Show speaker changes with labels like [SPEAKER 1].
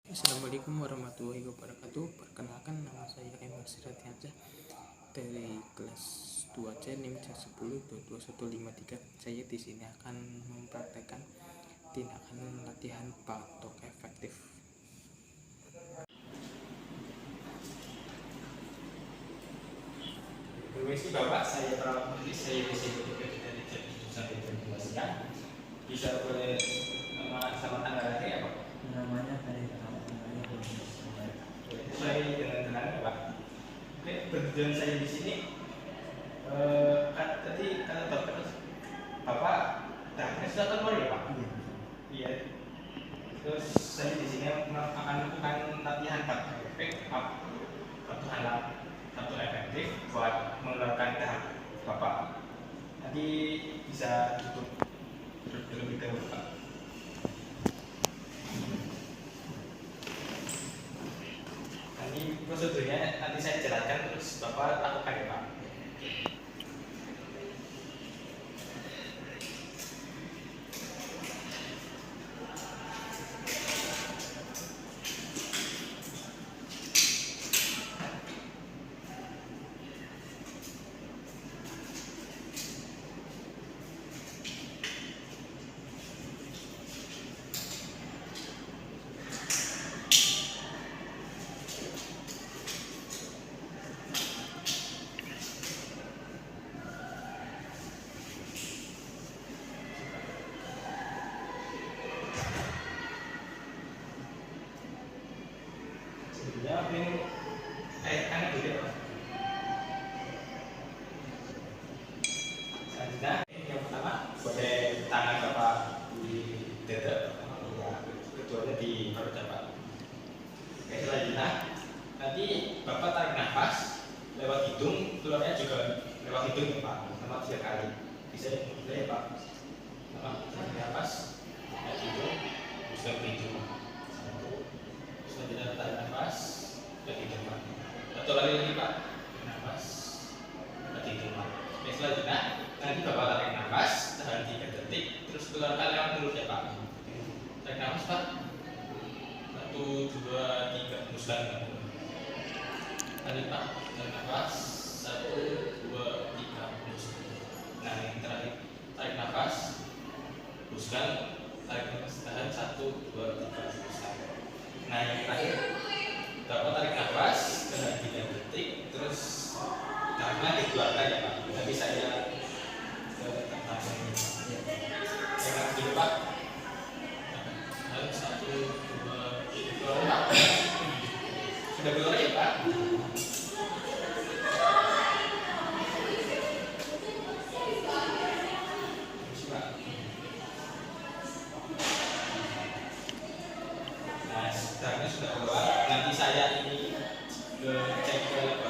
[SPEAKER 1] Assalamualaikum warahmatullahi wabarakatuh. Perkenalkan, nama saya Emil Siratiansyah dari kelas 2C NIM 10 22153. Saya di sini akan mempraktekkan tindakan latihan patok efektif.
[SPEAKER 2] Permisi Bapak, saya perawat medis, saya di sini bekerja dari jam 7 sampai jam 2 siang. Bisa boleh nama sama tanggal lahir ya Pak?
[SPEAKER 3] Namanya dari perawat namanya
[SPEAKER 2] Sesuai dengan dengannya Pak. Oke, bertujuan saya di sini kan tadi kata dokter Bapak darahnya sudah keluar ya Pak? Iya. Terus saya di sini akan melakukan latihan patok efektif buat mengeluarkan darah Bapak. Nanti bisa cukup terlebih dahulu Pak. Nanti prosedurnya nanti saya jelaskan terus Bapak lakukan ya Pak. Sebelumnya minum air hangat dulu ya Pak. Selanjutnya yang pertama boleh tangan Bapak di dada, keduanya di perut Bapak. Oke, selanjutnya nanti Bapak tarik nafas lewat hidung, keluarnya juga lewat hidung ya Pak, sama 3 kali. Bisa ya Pak. Tarik nafas lewat hidung, bisa ke hidung. Selanjutnya tarik nafas ke hidung Pak. Satu kali lagi Pak, tarik nafas ke hidung Pak. Oke, selanjutnya nanti Bapak tarik nafas, tahan 3 detik, terus keluarkan lewat mulut ya Pak. Tarik nafas Pak. 1, 2, 3, hembuskan. Lanjut Pak, tarik nafas. 1, 2, 3, hembuskan. Nah, yang terakhir tarik nafas, hembuskan, tarik nafas, tahan 1, 2, 3, hembuskan. Nah, yang terakhir Bapak tarik nafas, tahan 3 detik, terus karena dikeluarkan ya Pak. Tapi saya langsung yang dulu Pak. Tahan 1, 2, 3, Pak. Sudah keluar ya Pak? Nah, darahnya sudah keluar. Nanti saya ini cek ke